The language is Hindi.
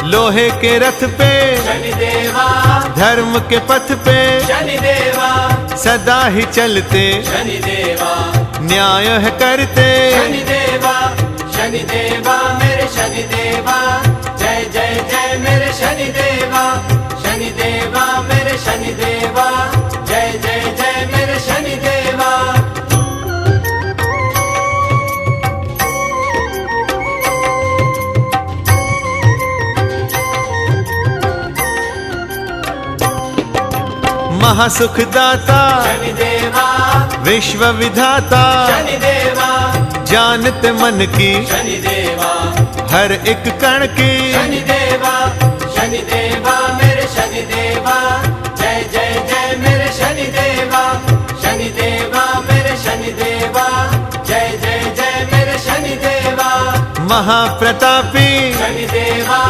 लोहे के रथ पे शनिदेवा, धर्म के पथ पे शनिदेवा, सदा ही चलते शनिदेवा, न्याय है करते। शनिदेवा, शनिदेवा मेरे शनिदेवा, जय जय जय मेरे शनिदेवा, शनिदेवा मेरे शनिदेवा, जय जय जय मेरे शनिदेवा। महासुखदाता शनिदेवा, विश्व विधाता शनिदेवा, जानते मन की शनिदेवा, हर एक कण की। शनिदेवा, शनिदेवा मेरे शनिदेवा, जय जय जय मेरे शनिदेवा, शनिदेवा मेरे शनिदेवा, जय जय जय मेरे शनिदेवा। महाप्रतापी शनिदेवा,